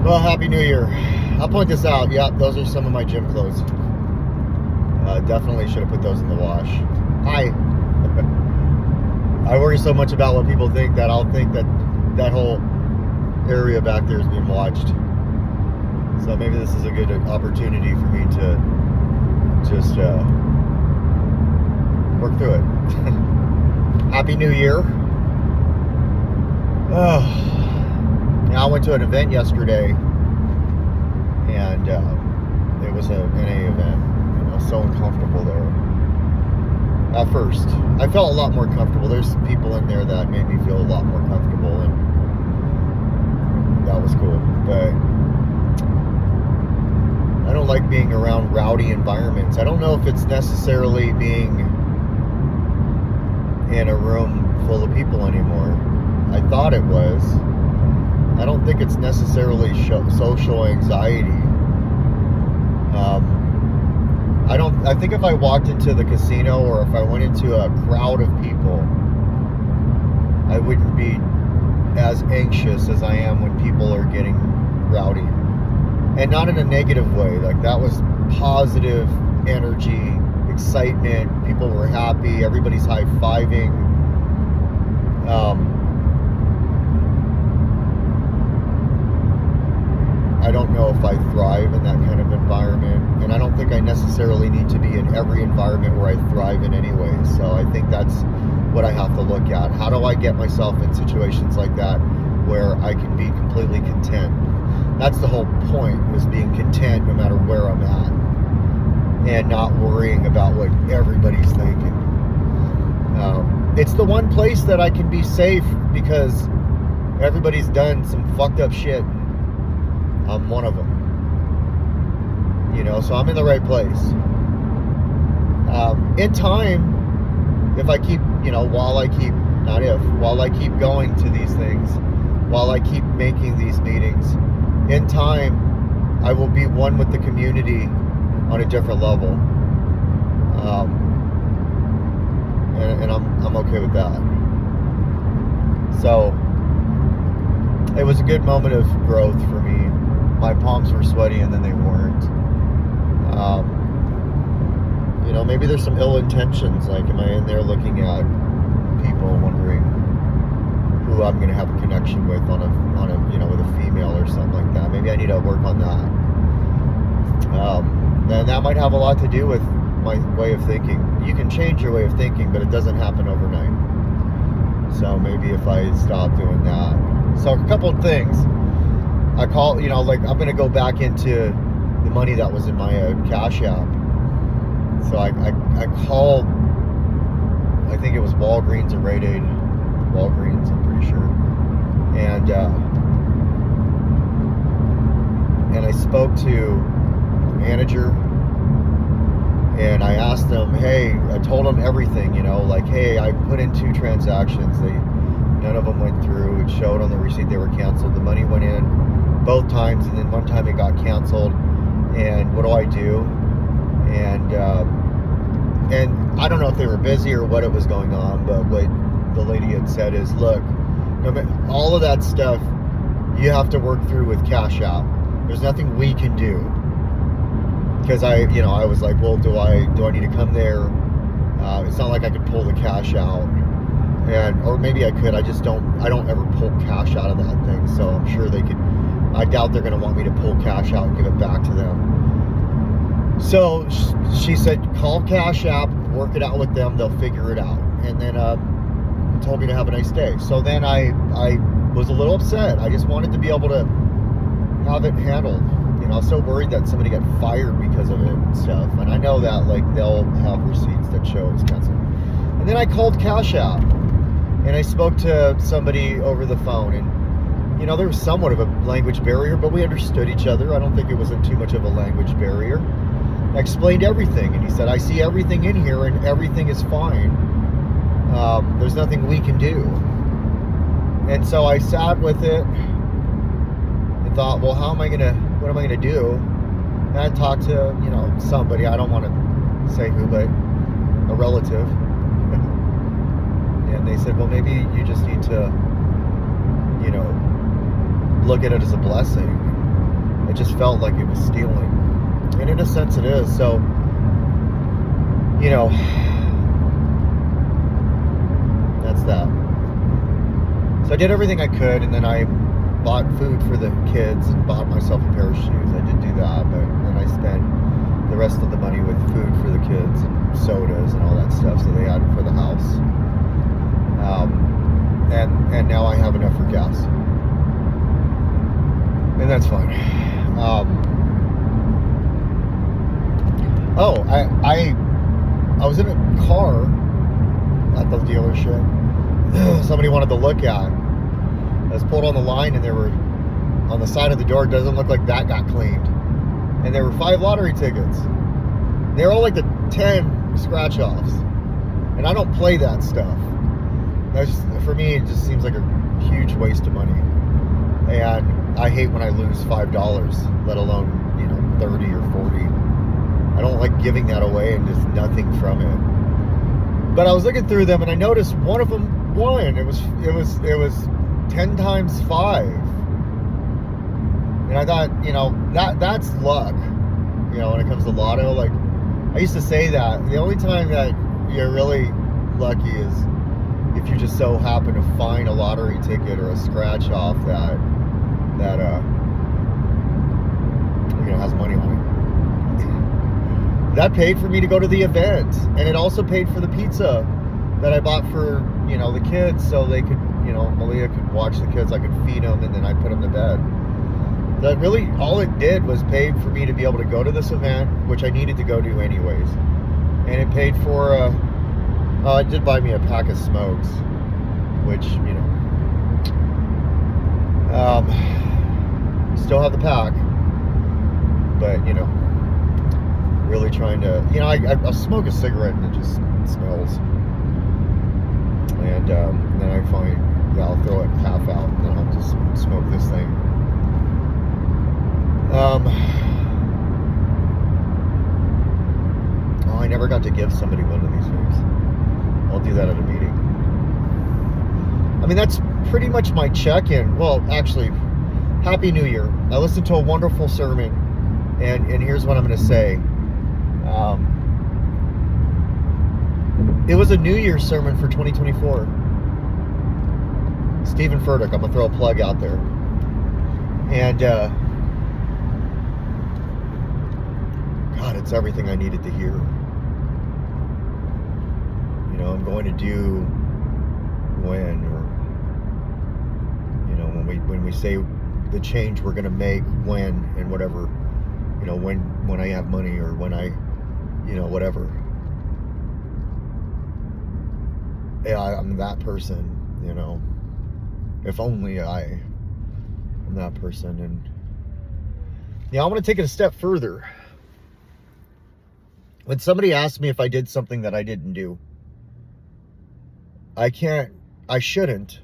Well, Happy New Year. I'll point this out. Yeah, those are some of my gym clothes. Definitely should have put those in the wash. I worry so much about what people think that I'll think that that whole area back there is being watched. So maybe this is a good opportunity for me to just work through it. Happy New Year. Oh, I went to an event yesterday, and it was a NA event. So uncomfortable there. At first, I felt a lot more comfortable. There's some people in there that made me feel a lot more comfortable, and that was cool. But I don't like being around rowdy environments. I don't know if it's necessarily being in a room full of people anymore. I thought it was. I don't think it's necessarily social anxiety. I think if I walked into the casino or if I went into a crowd of people, I wouldn't be as anxious as I am when people are getting rowdy. And not in a negative way. Like, that was positive energy, excitement. People were happy. Everybody's high-fiving. I don't know if I thrive in that kind of environment, and I don't think I necessarily need to be in every environment where I thrive in anyway. So I think that's what I have to look at. How do I get myself in situations like that where I can be completely content? That's the whole point, was being content no matter where I'm at and not worrying about what everybody's thinking. It's the one place that I can be safe because everybody's done some fucked up shit. I'm one of them, so I'm in the right place. In time, if I keep, while I keep going to these things, while I keep making these meetings, in time, I will be one with the community on a different level. And I'm okay with that. So, it was a good moment of growth for me. My palms were sweaty and then they weren't. Maybe there's some ill intentions. Like, am I in there looking at people wondering who I'm going to have a connection with on a with a female or something like that? Maybe I need to work on that. And that might have a lot to do with my way of thinking. You can change your way of thinking, but it doesn't happen overnight. So maybe if I stop doing that. So a couple of things. I call, I'm going to go back into the money that was in my Cash App. So I called, I think it was Walgreens or Rite Aid. Walgreens, I'm pretty sure. And I spoke to the manager, and I asked them, hey, I told them everything, hey, I put in 2 transactions. None of them went through. It showed on the receipt they were canceled. The money went in both times, and then one time it got canceled. And what do I do? And I don't know if they were busy or what it was going on, but what the lady had said is, look, all of that stuff you have to work through with Cash App. There's nothing we can do. Because I was like, well, do I need to come there? It's not like I could pull the cash out. Or maybe I could. I don't ever pull cash out of that thing. So I'm sure they could. I doubt they're going to want me to pull cash out and give it back to them. So she said, call Cash App, work it out with them. They'll figure it out. And then told me to have a nice day. So then I was a little upset. I just wanted to be able to have it handled. I was so worried that somebody got fired because of it and stuff. And I know that, they'll have receipts that show it was canceled. And then I called Cash App. And I spoke to somebody over the phone. And, there was somewhat of a language barrier, but we understood each other. I don't think it was too much of a language barrier. I explained everything. And he said, I see everything in here and everything is fine. There's nothing we can do. And so I sat with it and thought, well, what am I going to do? And I talked to, somebody, I don't want to say who, but a relative. And they said, well, maybe you just need to, look at it as a blessing. It just felt like it was stealing. And in a sense it is. So, that's that. So I did everything I could, and then I bought food for the kids and bought myself a pair of shoes. I did do that, but then I spent the rest of the money with food for the kids and sodas and all that stuff, so they had it for the house. And now I have enough for gas, and that's fine. I was in a car at the dealership. Somebody wanted to look at. I was pulled on the line, and they were on the side of the door. It doesn't look like that got cleaned. And there were 5 lottery tickets. They were all like the 10 scratch-offs. And I don't play that stuff. For me, it just seems like a huge waste of money. And I hate when I lose $5, let alone, 30 or 40. I don't like giving that away and just nothing from it. But I was looking through them, and I noticed one of them won. It was 10 times 5. And I thought, that's luck. When it comes to lotto, like I used to say that the only time that you're really lucky is if you just so happen to find a lottery ticket or a scratch off that has money on it. That paid for me to go to the event, and it also paid for the pizza that I bought for the kids, so they could Malia could watch the kids, I could feed them, and then I put them to bed. That really all it did was pay for me to be able to go to this event, which I needed to go to anyways, and it paid for it did buy me a pack of smokes, which still have the pack, but really trying to I'll smoke a cigarette and it just smells, and then I find I'll throw it half out, and then I'll just smoke this thing. I never got to give somebody one of these things. I'll do that at a meeting. I mean, that's pretty much my check-in. Well, actually, Happy New Year. I listened to a wonderful sermon, and here's what I'm going to say. It was a New Year's sermon for 2024. Stephen Furtick, I'm going to throw a plug out there. And, God, it's everything I needed to hear. I'm going to do when we say the change we're going to make when and whatever, when I have money or when I, whatever. Yeah, I'm that person, if only I'm that person. And I want to take it a step further. When somebody asks me if I did something that I didn't do, I shouldn't,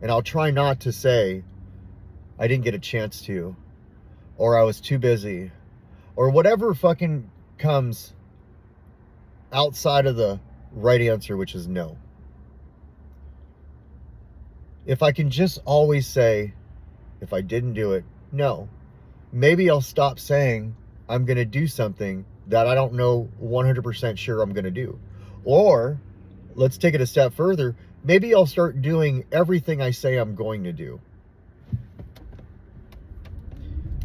and I'll try not to say I didn't get a chance to, or I was too busy, or whatever fucking comes outside of the right answer, which is no. If I can just always say, if I didn't do it, no, maybe I'll stop saying I'm going to do something that I don't know 100% sure I'm going to do. Or let's take it a step further. Maybe I'll start doing everything I say I'm going to do.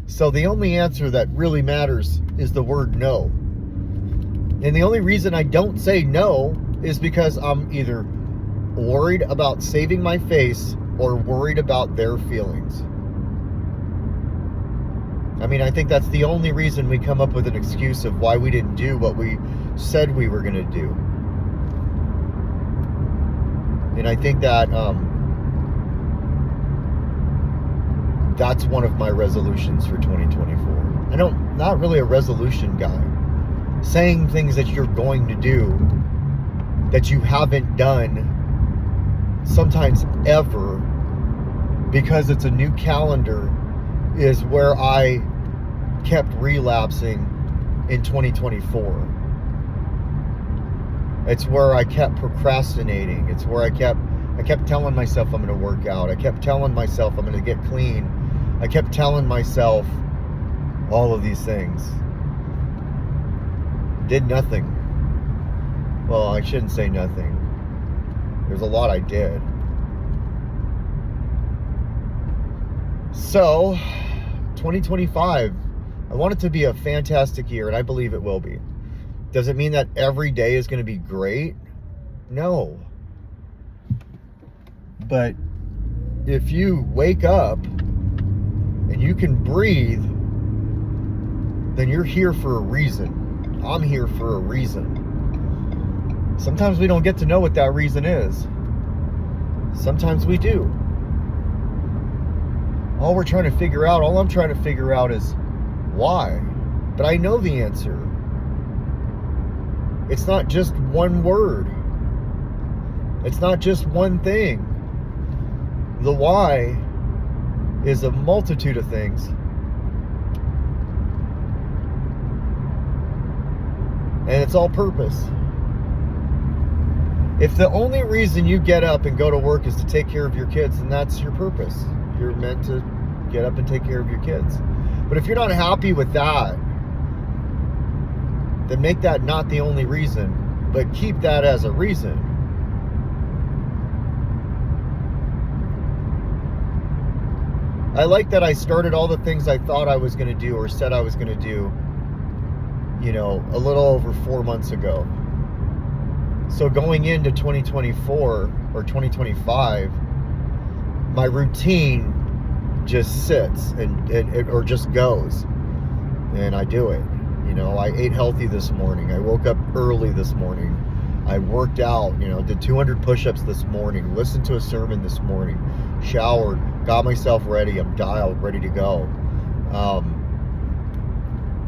So the only answer that really matters is the word no. And the only reason I don't say no is because I'm either worried about saving my face or worried about their feelings. I mean, I think that's the only reason we come up with an excuse of why we didn't do what we said we were going to do. And I think that that's one of my resolutions for 2024. Not really a resolution guy. Saying things that you're going to do that you haven't done sometimes ever because it's a new calendar is where I kept relapsing in 2024. It's where I kept procrastinating. It's where I kept telling myself I'm going to work out. I kept telling myself I'm going to get clean. I kept telling myself all of these things. Did nothing. Well, I shouldn't say nothing. There's a lot I did. So, 2025, I want it to be a fantastic year, and I believe it will be. Does it mean that every day is going to be great? No. But if you wake up and you can breathe, then you're here for a reason. I'm here for a reason. Sometimes we don't get to know what that reason is. Sometimes we do. All I'm trying to figure out is why. But I know the answer. It's not just one word. It's not just one thing. The why is a multitude of things. And it's all purpose. If the only reason you get up and go to work is to take care of your kids, then that's your purpose. You're meant to get up and take care of your kids. But if you're not happy with that, then make that not the only reason, but keep that as a reason. I like that I started all the things I thought I was going to do or said I was going to do, a little over 4 months ago. So going into 2024 or 2025, my routine just sits or just goes, and I do it. I ate healthy this morning. I woke up early this morning. I worked out, did 200 push-ups this morning, listened to a sermon this morning, showered, got myself ready. I'm dialed, ready to go.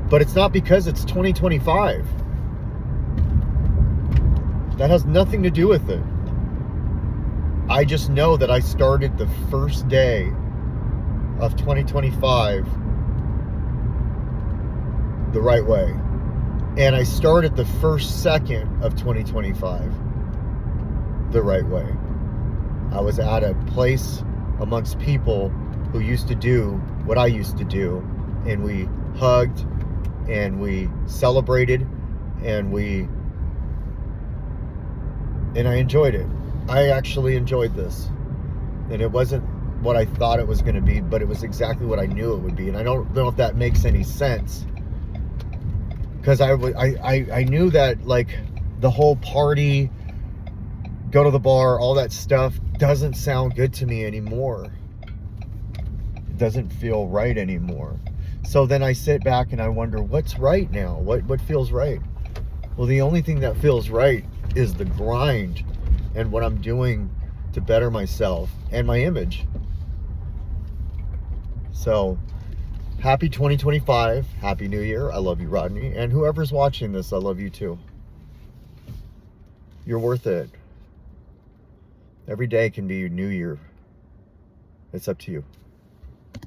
But it's not because it's 2025. That has nothing to do with it. I just know that I started the first day of 2025 the right way. And I started the first second of 2025 the right way. I was at a place amongst people who used to do what I used to do, and we hugged and we celebrated and I enjoyed it. I actually enjoyed this. And it wasn't what I thought it was going to be, but it was exactly what I knew it would be. And I don't know if that makes any sense. Because I knew that, like, the whole party, go to the bar, all that stuff doesn't sound good to me anymore. It doesn't feel right anymore. So then I sit back and I wonder, what's right now? What feels right? Well, the only thing that feels right is the grind and what I'm doing to better myself and my image. So, happy 2025. Happy New Year. I love you, Rodney. And whoever's watching this, I love you too. You're worth it. Every day can be New Year. It's up to you.